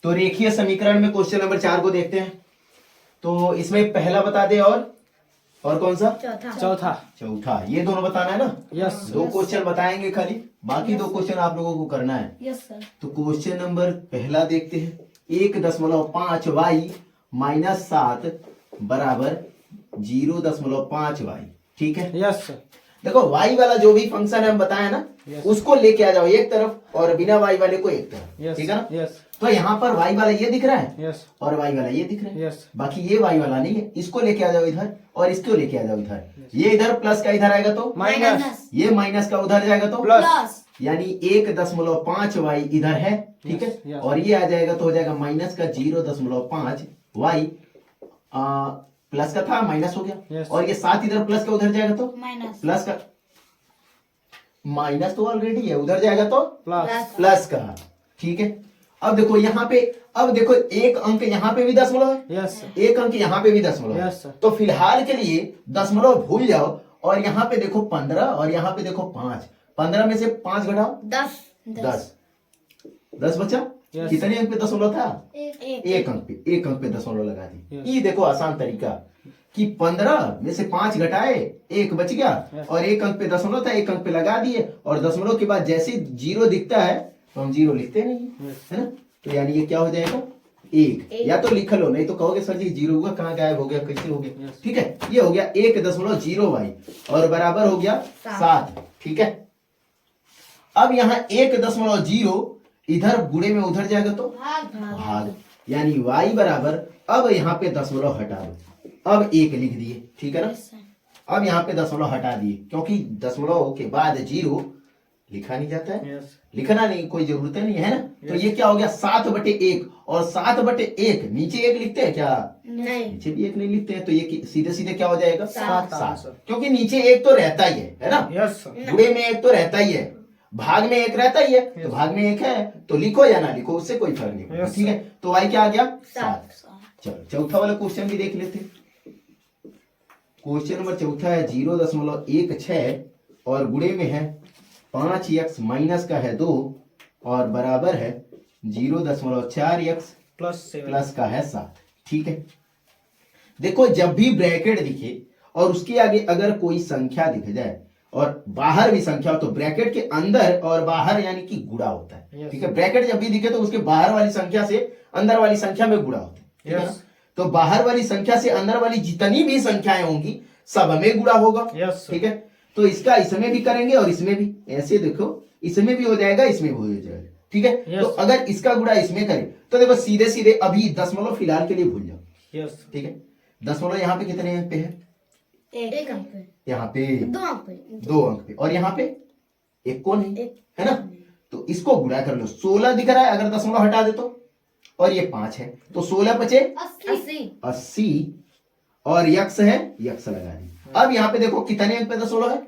तो रेखीय समीकरण में क्वेश्चन नंबर 4 को देखते हैं। तो इसमें पहला बता दे और कौन सा? चौथा। ये दोनों बताना है ना? यस। दो क्वेश्चन बताएंगे खाली, बाकी दो क्वेश्चन आप लोगों को करना है। Yes sir. तो क्वेश्चन नंबर पहला देखते हैं। 1.5y माइनस 7 बराबर 0.5y। ठीक है। यस। देखो y वाला जो भी फंक्शन है हम बताए ना, उसको लेके आ जाओ एक तरफ और बिना y वाले को एक तरफ। ठीक है ना? यस। तो यहाँ पर y वाला ये दिख रहा है यस। और y वाला ये दिख रहा है। यस। बाकी ये y वाला नहीं है, इसको लेके आ जाओ इधर और इसको लेके आ जाओ इधर। ये इधर प्लस का इधर आएगा तो माइनस। ये माइनस का उधर जाएगा तो प्लस। यानी 1.5y इधर है। ठीक है। Yes. और ये आ जाएगा तो हो जाएगा माइनस का 0.5y प्लस का था माइनस हो गया। Yes. और ये 7 इधर प्लस का उधर जाएगा तो माइनस। प्लस का, माइनस तो ऑलरेडी है, उधर जाएगा तो प्लस। प्लस का। ठीक है। अब देखो यहाँ पे, अब देखो एक अंक यहाँ पे भी दशमलव है, यस। एक अंक यहाँ पे भी दशमलव है। Yes. तो फिलहाल के लिए दशमलव भूल जाओ और यहाँ पे देखो 15 और यहाँ पे देखो 5। 15 में से 5 घटाओ 10 10 बचा। Yes. कितने अंक पे दशमलव था? एक एक अंक पे दशमलव लगा दी। Yes. ये देखो आसान तरीका कि 15 में से 5 घटाए, एक बच गया। Yes. और एक अंक पे दशमलव था, एक अंक पे लगा दिए और दशमलव के बाद जैसे जीरो दिखता है तो हम जीरो लिखते नहीं। Yes. है ना? तो यानी ये क्या हो जाएगा? एक। या तो लिख लो, नहीं तो कहोगे सर जी जीरो हुआ कहाँ गायब हो गया, कैसे हो गया? Yes. ठीक है। ये हो गया 1.0y और बराबर हो गया 7। ठीक है। अब यहाँ 1.0 इधर गुणे में उधर जाएगा तो भाग, यानी y बराबर, अब यहाँ पे दशमलव हटा दो, अब 1 लिख दिए। ठीक है ना? अब यहाँ पे दशमलव हटा दिए क्योंकि दशमलव के बाद 0 लिखा नहीं जाता है। यस। लिखना नहीं, कोई जरूरत नहीं है ना। तो ये क्या हो गया 7/1 और 7/1 नीचे 1 लिखते हैं क्या? नहीं। नीचे भी 1 नहीं लिखते हैं। तो ये सीधे सीधे क्या हो जाएगा? 7। क्योंकि नीचे 1 तो रहता ही है ना? यस। गुणे में 1 तो रहता ही है, भाग में 1 रहता ही है। तो भाग में 1 है तो लिखो या ना लिखो, उससे कोई फर्क नहीं पड़ता। Yes. ठीक है। तो y क्या आ गया? 7। 7। चलो चौथा वाला क्वेश्चन भी देख लेते हैं। क्वेश्चन नंबर चौथा है 0.16 और गुणे में है 5x माइनस का है 2 और बराबर है 0.4x प्लस का है 7। ठीक है। देखो जब भी ब्रैकेट दिखे और उसके आगे अगर कोई संख्या दिख जाए और बाहर भी संख्या हो तो ब्रैकेट के अंदर और बाहर यानी कि गुणा होता है। Yes. ठीक है। ब्रैकेट जब भी दिखे तो उसके बाहर वाली संख्या से अंदर वाली संख्या में गुणा होता है। ठीक है ना? Yes. तो बाहर वाली संख्या से अंदर वाली जितनी भी संख्याएं होंगी सब में गुणा होगा। Yes. ठीक है। तो इसका इसमें भी करेंगे और इसमें भी, ऐसे देखो इसमें भी हो जाएगा, इसमें भी हो जाएगा। ठीक है। Yes. तो अगर इसका गुणा इसमें करें तो देखो सीधे सीधे अभी दशमलव फिलहाल के लिए भूल जाओ। यस। ठीक है। दशमलव यहाँ पे कितने अंक पे है? एक अंक पे, यहाँ पे 2 अंक पे, 2 अंक पे और यहाँ पे 1 को नहीं एक है ना? तो इसको गुणा कर लो। 16 दिख रहा है अगर दशमलव हटा दे तो, और ये 5 है तो 16 बचे 80 और यक्स है, यक्स लगा दी। अब यहाँ पे देखो कितने अंक पे दशमलव है?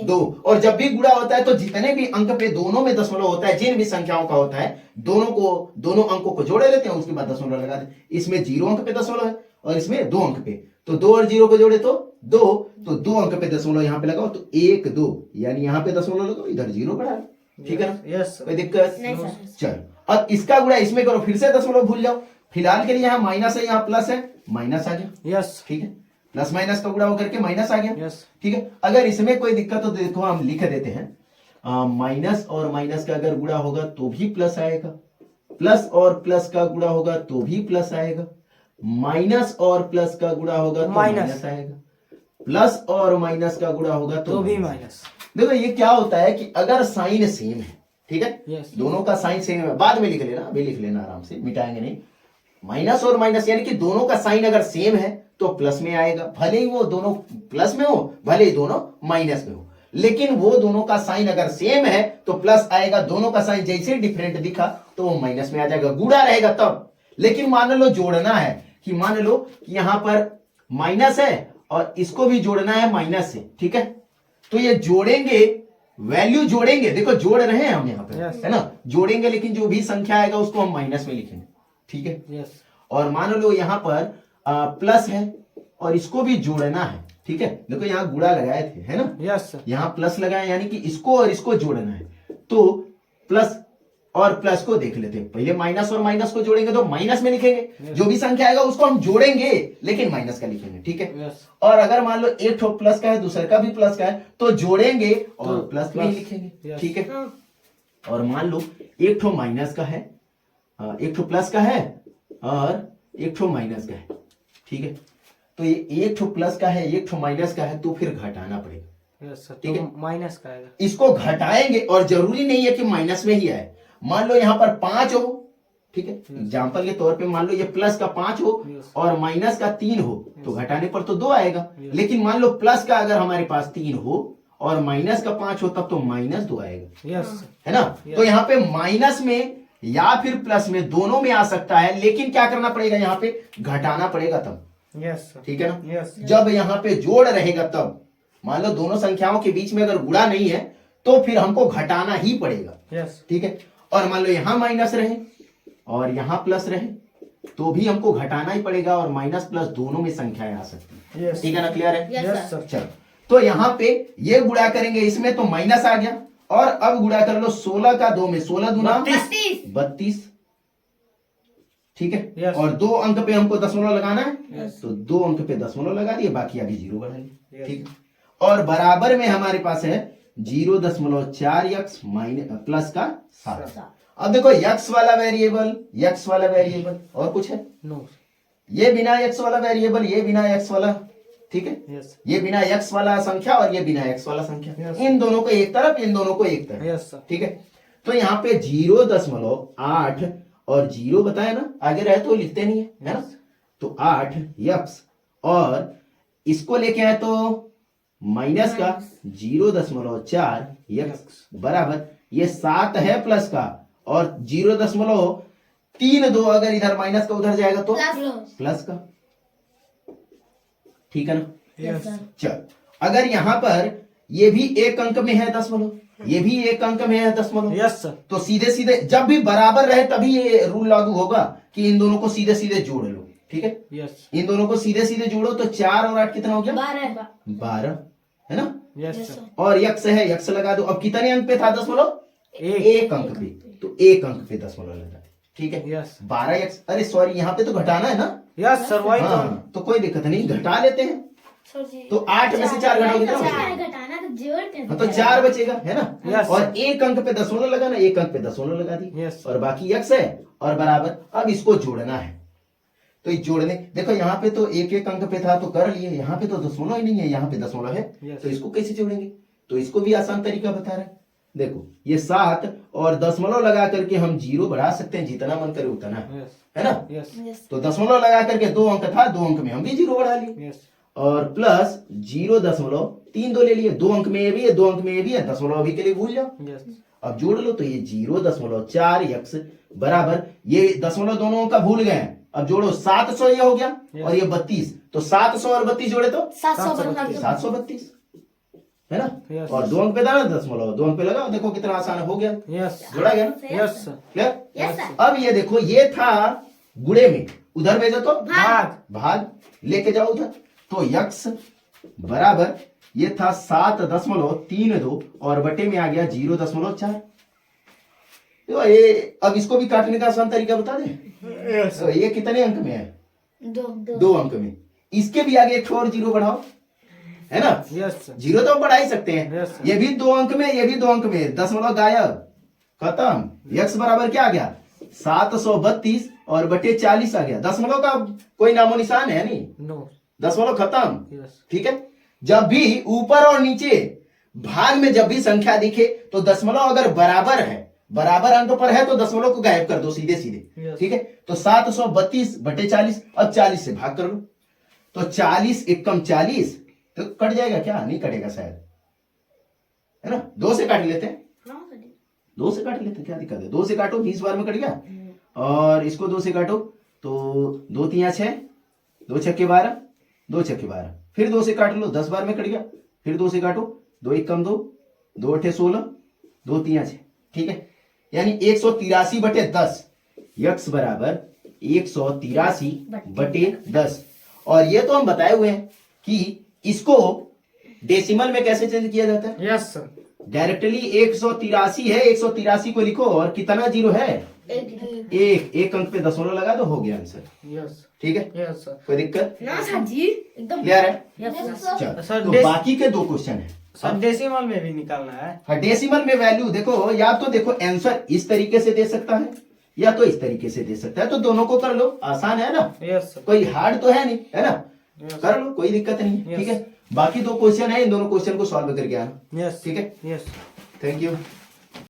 2। और जब भी गुणा होता है तो जितने भी अंक पे दोनों में दशमलव होता है, जिन भी संख्याओं का होता है, दोनों अंकों को जोड़े लेते हैं, उसके बाद दशमलव लगा देते। इसमें 0 अंक पे दशमलव है और इसमें 2 अंक पे, तो 2 और 0 को जोड़े तो 2, तो 2 अंक पे दशमलव यहाँ पे लगाओ तो 1 2, यानी यहाँ पे दशमलव लगाओ, इधर 0 बढ़ा। ठीक है ना? यस। कोई दिक्कत? नहीं सर। चलो अब इसका गुणा इसमें करो, फिर से दशमलव भूल जाओ। फिलहाल के लिए यहाँ माइनस है, यहाँ प्लस है, माइनस आ गया। यस। ठीक है। प्लस माइनस का गुणा होकर के माइनस आ गया। यस। ठीक है। अगर इसमें कोई दिक्कत हो तो देखो हम लिख देते हैं, माइनस और माइनस का अगर गुणा होगा तो भी प्लस आएगा, प्लस और प्लस का गुणा होगा तो भी प्लस आएगा, माइनस और प्लस का गुणा होगा तो माइनस आएगा, प्लस और माइनस का गुणा होगा तो भी माइनस। देखो ये क्या होता है कि अगर साइन सेम है, ठीक है, Yes. दोनों का साइन सेम है, बाद में लिख लेना, अभी लिख लेना आराम से, मिटाएंगे नहीं। माइनस और माइनस यानी कि दोनों का साइन अगर सेम है तो प्लस में आएगा, भले ही वो दोनों प्लस में हो, भले ही दोनों माइनस में हो, लेकिन वो दोनों का साइन अगर सेम है तो प्लस आएगा। दोनों का साइन जैसे डिफरेंट दिखा तो वो माइनस में आ जाएगा, गुणा रहेगा तब। लेकिन मान लो जोड़ना है कि मान लो कि यहां पर माइनस है और इसको भी जोड़ना है माइनस से, ठीक है, तो ये जोड़ेंगे, वैल्यू जोड़ेंगे, देखो जोड़ रहे हैं हम यहाँ पे, Yes. है ना, जोड़ेंगे, लेकिन जो भी संख्या आएगा उसको हम माइनस में लिखेंगे। ठीक है। यस। और मान लो यहाँ पर प्लस है और इसको भी जोड़ना है। ठीक है। देखो यहाँ गुणा लगाए थे, है ना, यस। यहाँ प्लस लगाए, यानी कि इसको और इसको जोड़ना है, तो प्लस और प्लस को देख लेते हैं। पहले माइनस और माइनस को जोड़ेंगे तो माइनस में लिखेंगे, जो भी संख्या आएगा उसको हम जोड़ेंगे लेकिन माइनस का लिखेंगे, ठीक है। और अगर मान लो एक ठो प्लस का है दूसरे का भी प्लस का है तो जोड़ेंगे और प्लस में ही लिखेंगे, ठीक है। और मान लो एक ठो माइनस का है, एक ठो प्लस का है और एक ठो माइनस का है, ठीक है। तो ये एक ठो प्लस का है एक ठो माइनस का है तो फिर घटाना पड़ेगा, ठीक है। माइनस का आएगा, इसको घटाएंगे और जरूरी नहीं है कि माइनस में ही आए। मान लो यहाँ पर 5 हो, ठीक है, एग्जाम्पल के तौर पे मान लो ये प्लस का 5 हो और माइनस का 3 हो तो घटाने पर तो 2 आएगा। लेकिन मान लो प्लस का अगर हमारे पास 3 हो और माइनस का 5 हो तब तो -2 आएगा, है ना। तो यहाँ पे माइनस में या फिर प्लस में दोनों में आ सकता है, लेकिन क्या करना पड़ेगा यहाँ पे घटाना पड़ेगा तब, ठीक है ना। जब यहाँ पे जोड़ रहेगा तब, मान लो दोनों संख्याओं के बीच में अगर गुणा नहीं है तो फिर हमको घटाना ही पड़ेगा, ठीक है। और मान लो यहाँ माइनस रहे और यहाँ प्लस रहे तो भी हमको घटाना ही पड़ेगा और माइनस प्लस दोनों में संख्याएं आ सकती है, ठीक है ना, क्लियर है। चलो तो यहाँ पे ये गुणा करेंगे इसमें तो माइनस आ गया और अब गुणा कर लो 16 का 2 में, 16 दूना 32, ठीक है। और 2 अंक पे हमको दशमलव लगाना है तो 2 अंक पे दशमलव लगा दिए, बाकी आगे 0 बढ़ा लिए, ठीक है। और बराबर में हमारे पास है 0.4x प्लस का 7। अब देखो x वाला वेरिएबल और कुछ है, ये बिना x वाला वेरिएबल, ये बिना x वाला, ठीक है। ये बिना x वाला संख्या और ये बिना x वाला संख्या, इन दोनों को एक तरफ इन दोनों को एक तरफ, ठीक है। तो यहाँ पे 0.8 और 0 बताया ना, आगे रहे तो लिखते नहीं है ना। तो 8x और इसको लेके आए तो माइनस का 0.4x बराबर ये 7 है प्लस का और 0.32 अगर इधर माइनस का उधर जाएगा तो प्लस का, ठीक है ना। चल अगर यहाँ पर ये भी एक अंक में है दशमलव, ये भी एक अंक में है दशमलव, तो सीधे सीधे जब भी बराबर रहे तभी ये रूल लागू होगा कि इन दोनों को सीधे सीधे जोड़ लो, ठीक है। इन दोनों को सीधे सीधे जोड़ो तो 4 और 8 कितना हो गया 12, है ना। और यक्स है, यक्स लगा दो। अब कितने अंक पे था दशमलव, एक अंक पे, तो एक अंक पे दशमलव लगा, ठीक है। 12x, अरे सॉरी यहाँ पे तो घटाना है ना, हाँ, तो कोई दिक्कत नहीं, घटा लेते हैं। तो 8 में से 4 घटाओगे तो 4 बचेगा, है ना। और एक अंक पे दशमलव लगाना, एक अंक पे दशमलव लगा दी और बाकी x है और बराबर। अब इसको जोड़ना है तो इस जोड़ने, देखो यहाँ पे तो एक एक अंक पे था तो कर लिए, यहाँ पे तो दशमलव ही नहीं है, यहाँ पे दशमलव है, तो इसको कैसे जोड़ेंगे। तो इसको भी आसान तरीका बता रहे हैं, देखो ये 7 और दशमलव लगा करके हम 0 बढ़ा सकते हैं, जितना मन करे उतना, है ना। तो दशमलव लगा करके 2 अंक था, 2 अंक में हम भी 0 बढ़ा लिए और प्लस 0.32 ले लिए, 2 अंक में ये भी है 2 अंक में ये भी है, दशमलव अभी के लिए भूल जाओ। अब जोड़ लो तो ये 0.4x बराबर, ये दशमलव दोनों अंक का भूल गए, अब जोड़ो 700 ये हो गया और ये 32, तो 700 और 32 जोड़े तो 732, है ना। और 2 अंक पे था ना दशमलव, 2 अंक पे लगा, देखो कितना आसान हो गया, जोड़ा गया ना, क्लियर। अब ये देखो ये था गुणे में, उधर भेजो तो भाग लेके जाओ उधर, तो x बराबर ये था 7.32 और बटे में आ गया 0.4। तो ये अब इसको भी काटने का आसान तरीका बता दे। तो ये कितने अंक में है, 2 अंक में, इसके भी आगे एक और 0 बढ़ाओ, है ना। 0 तो बढ़ा ही सकते हैं, ये भी 2 अंक में, ये भी 2 अंक में, दशमलव गायब, खत्म। x बराबर क्या आ गया 732 और बटे 40 आ गया, दशमलव का कोई नामो निशान है नहीं, दशमलव खत्म, ठीक है। जब भी ऊपर और नीचे भाग में जब भी संख्या दिखे तो दशमलव अगर बराबर है, बराबर अंक पर है तो दशमलव को गायब कर दो सीधे सीधे, ठीक है। तो 732 बटे 40, अब 40 से भाग कर लो तो 40 एकम 40, तो कट जाएगा क्या, नहीं कटेगा शायद, है ना। 2 से काट लेते हैं, 2 से काट लेते हैं, क्या दिक्कत है, 2 से काटो 20 बार में कट गया, और इसको 2 से काटो तो 2 3 6, 2 छक्के 12, 2 छक्के 12, फिर 2 से काट लो 10 बार में कट गया, फिर 2 से काटो, 2 एकम 2, 2 अठे 16, 2 3 6, ठीक है। यानी 183 बटे 10, यक्स बराबर 183 बटे 10। और ये तो हम बताए हुए हैं कि इसको डेसिमल में कैसे चेंज किया जाता है, डायरेक्टली 183 है, 183 को लिखो और कितना जीरो है? एक अंक पे दशमलव लगा दो, हो गया आंसर। यस ठीक है, यस सर। कोई दिक्कत? ना सर जी एकदम क्लियर है? यस चल, सर, तो डेस- बाकी के 2 क्वेश्चन है। सर डेसिमल में भी निकालना है। हाँ, डेसिमल में वैल्यू देखो, या तो देखो आंसर इस तरीके से दे सकता है या तो इस तरीके से दे सकता है, तो दोनों को कर लो, आसान है ना, यस सर। कोई हार्ड तो है नहीं, है ना, Yes. कर लो, कोई दिक्कत नहीं है। Yes. ठीक है, बाकी 2 क्वेश्चन है, इन दोनों क्वेश्चन को सॉल्व करके आना। यस ठीक है, यस। Thank you.